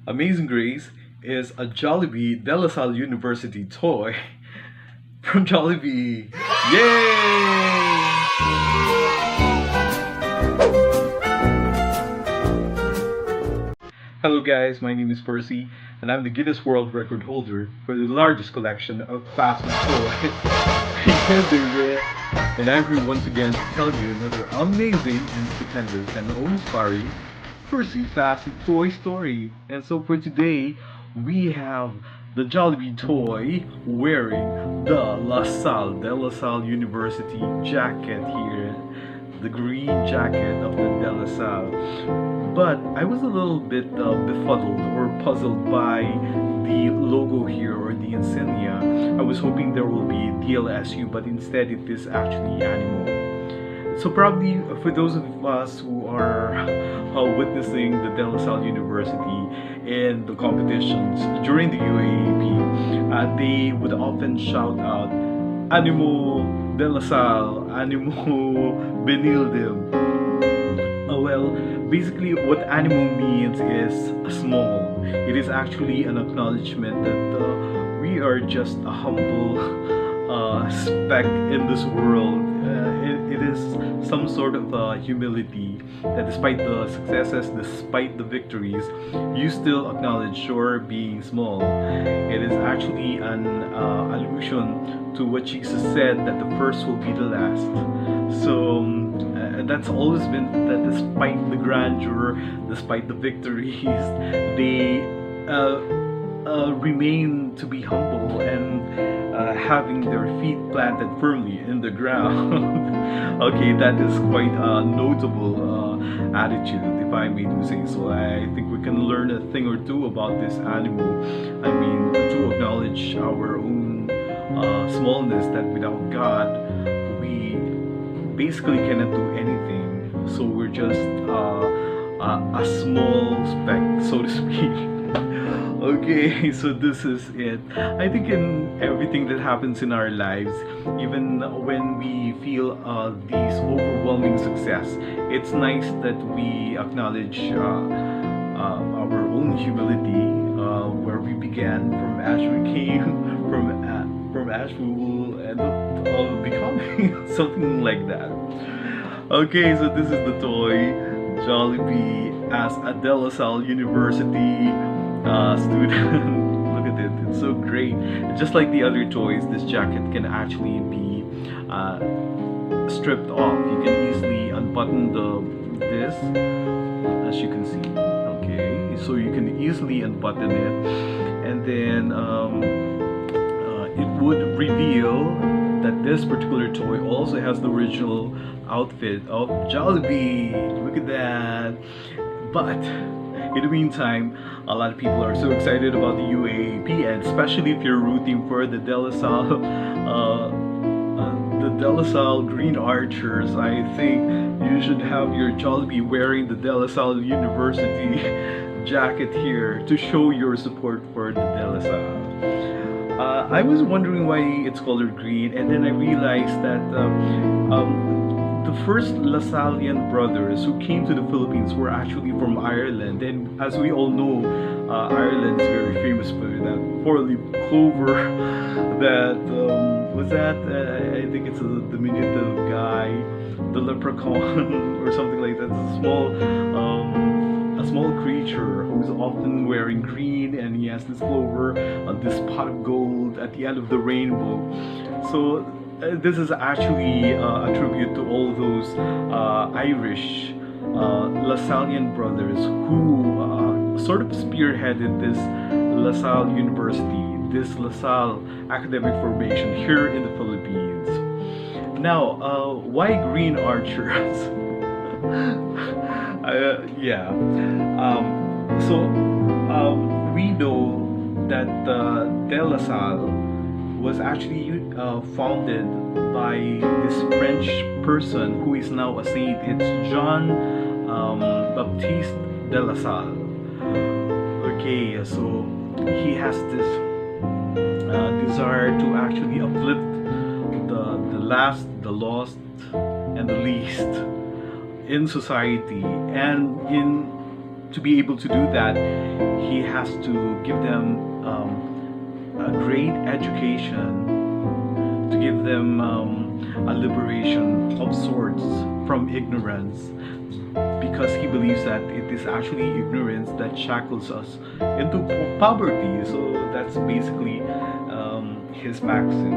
Amazing Grace is a Jollibee De La Salle University toy from Jollibee. Yay! Hello guys, my name is Percy and I'm the Guinness World Record holder for the largest collection of fast food toys. And I'm here once again to tell you another amazing and stupendous and awe-inspiring Percy fast food toy story. And so for today, we have the Jollibee toy wearing the De La Salle University jacket here, the green jacket of the De La Salle. But I was a little bit befuddled or puzzled by the logo here or the insignia. I was hoping there will be DLSU, but instead it is actually animal. So probably for those of us who are witnessing the De La Salle University in the competitions during the UAAP, they would often shout out Animo De La Salle, Animo Benildim. Well, basically what animo means is small. It is actually an acknowledgement that we are just a humble speck in this world. It is some sort of humility that despite the successes, despite the victories, you still acknowledge your being small. It is actually an allusion to what Jesus said, that the first will be the last. So that's always been that despite the grandeur, despite the victories, they remain to be humble and having their feet planted firmly in the ground. Okay, that is quite a notable attitude, if I may do say so. I think we can learn a thing or two about this animal. I mean, to acknowledge our own smallness, that without God, we basically cannot do anything. So we're just a small speck, so to speak. Okay, so this is it. I think in everything that happens in our lives, even when we feel these overwhelming success, it's nice that we acknowledge our own humility, where we began, from ash we came, from ash we will end up becoming something like that. Okay, so this is the toy Jollibee as a De La Salle University student. Look at it, it's so great. Just like the other toys, this jacket can actually be stripped off. You can easily unbutton this, as you can see. Okay, so you can easily unbutton it, and then it would reveal that this particular toy also has the original outfit of Jollibee. Look at that. But in the meantime, a lot of people are so excited about the UAAP, and especially if you're rooting for the De La Salle, Green Archers. I think you should have your Jollibee wearing the De La Salle University jacket here to show your support for the De La Salle. I was wondering why it's colored green, and then I realized that the first Lasallian brothers who came to the Philippines were actually from Ireland, and as we all know, Ireland is very famous for that four-leaf clover. That was that. I think it's a diminutive guy, the leprechaun, or something like that. It's a small creature who's often wearing green, and he has this clover, this pot of gold at the end of the rainbow. So this is actually a tribute to all those Irish Lasallian brothers who sort of spearheaded this La Salle University, this La Salle academic formation here in the Philippines. Now, why Green Archers? Yeah. We know that De La Salle was actually founded by this French person who is now a saint. It's John Baptiste de La Salle. Okay, so he has this desire to actually uplift the last, the lost, and the least in society, and in to be able to do that, he has to give them a great education, to give them a liberation of sorts from ignorance, because he believes that it is actually ignorance that shackles us into poverty. So that's basically his maxim.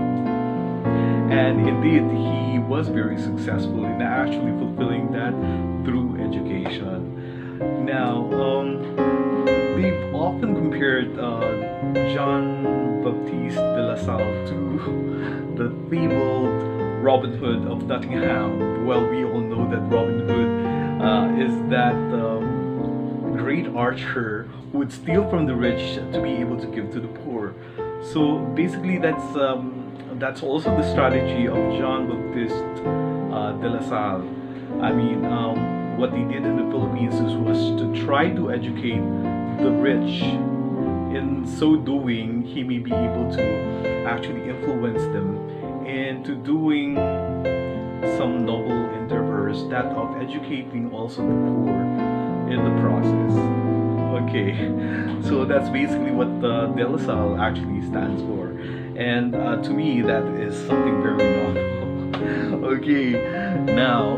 And indeed, he was very successful in actually fulfilling that through education. Now, they've often compared John Baptiste de La Salle to the fabled Robin Hood of Nottingham. Well, we all know that Robin Hood is that great archer who would steal from the rich to be able to give to the poor. So basically, that's also the strategy of John Baptiste de La Salle. I mean, what he did in the Philippines was to try to educate the rich. In so doing, he may be able to actually influence them into doing some noble endeavors, that of educating also the poor in the process. Okay, so that's basically what De La Salle actually stands for, and to me that is something very novel. Okay, now,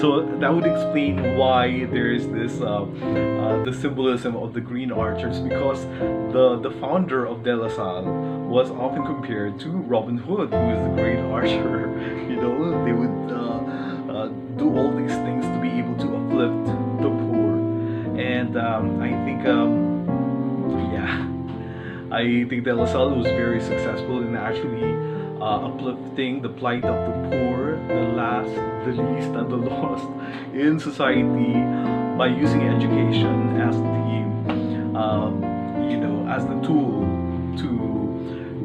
so that would explain why there is this the symbolism of the green archers, because the founder of De La Salle was often compared to Robin Hood, who is the great archer. You know, they would do all these things to be able to uplift the poor, and I think I think De La Salle was very successful in actually uplifting the plight of the poor, the last, the least, and the lost in society by using education as the as the tool to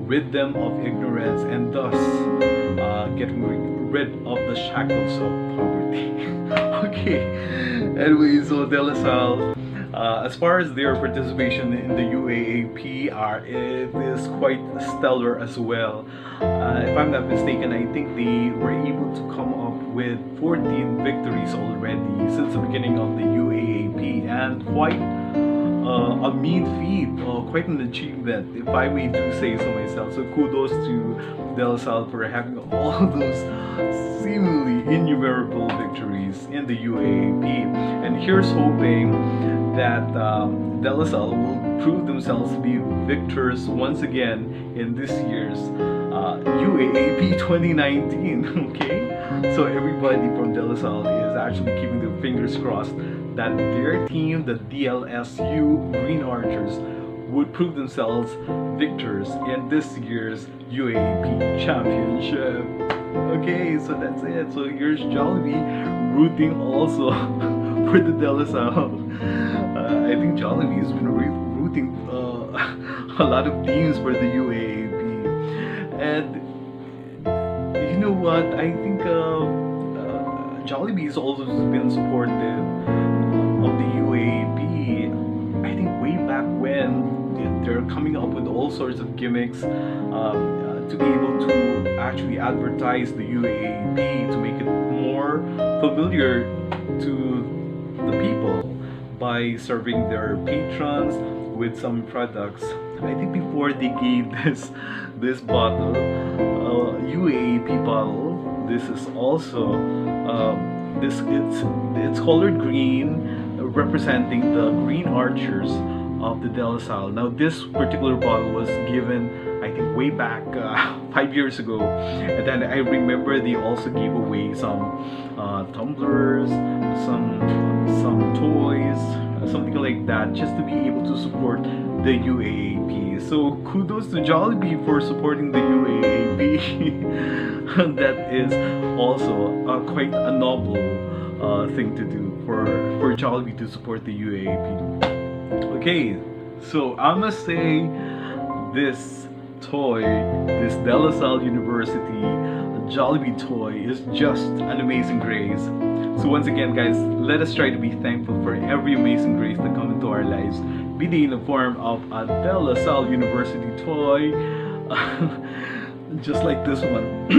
rid them of ignorance, and thus getting rid of the shackles of poverty. Okay. Anyway, so De La Salle, as far as their participation in the UAAP, it is quite stellar as well. If I'm not mistaken, I think they were able to come up with 14 victories already since the beginning of the UAAP, and quite a mean feat, quite an achievement, if I may do say so myself. So kudos to De La Salle for having all those seemingly innumerable victories in the UAAP. And here's hoping that De La Salle will prove themselves to be victors once again in this year's UAAP 2019. Okay, so everybody from De La Salle is actually keeping their fingers crossed that their team, the DLSU Green Archers, would prove themselves victors in this year's UAAP championship. Okay, so that's it. So here's Jollibee rooting also for the De La Salle. I think Jollibee has been rooting a lot of teams for the UAAP, and you know what? I think Jollibee has also been supportive of the UAAP. I think way back when they're coming up with all sorts of gimmicks to be able to actually advertise the UAAP, to make it more familiar to the people by serving their patrons with some products. I think before they gave this bottle, UAAP bottle. This is also it's colored green, representing the Green Archers of the De La Salle. Now this particular bottle was given, I think, way back 5 years ago, and then I remember they also gave away some tumblers, some toys, something like that, just to be able to support the UAAP. So kudos to Jollibee for supporting the UAAP. That is also quite a noble thing to do for Jollibee to support the UAAP. Okay, so I must say this toy, this De La Salle University Jollibee toy, is just an amazing grace. So once again, guys, let us try to be thankful for every amazing grace that come into our lives, be they in the form of a De La Salle University toy, just like this one.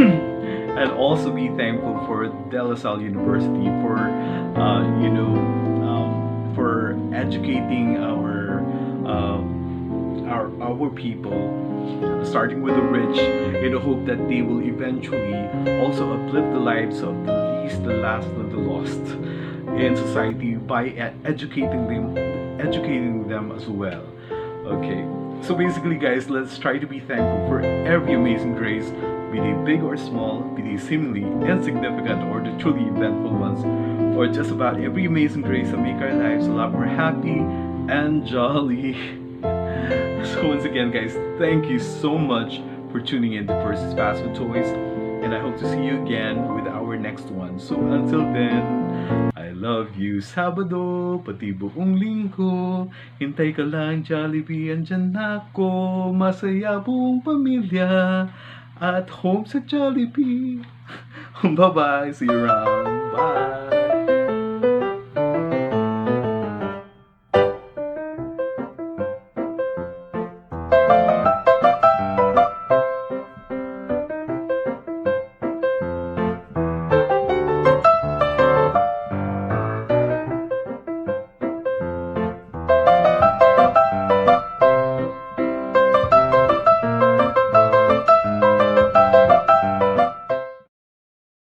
And also be thankful for De La Salle University for for educating our people, starting with the rich, in the hope that they will eventually also uplift the lives of the least, the last, and the lost in society by educating them as well. Okay, so basically, guys, let's try to be thankful for every amazing grace, be they big or small, be they seemingly insignificant or the truly eventful ones, or just about every amazing grace that make our lives a lot more happy and jolly. So once again, guys, thank you so much for tuning in to Percy's Fast Food Toys, and I hope to see you again with our next one. So until then, I love you. Sabado, pati buong linggo, hintay ka lang Jollibee, andyan ako. Masaya buong pamilya at home sa Jollibee. Bye-bye, see you around. Bye.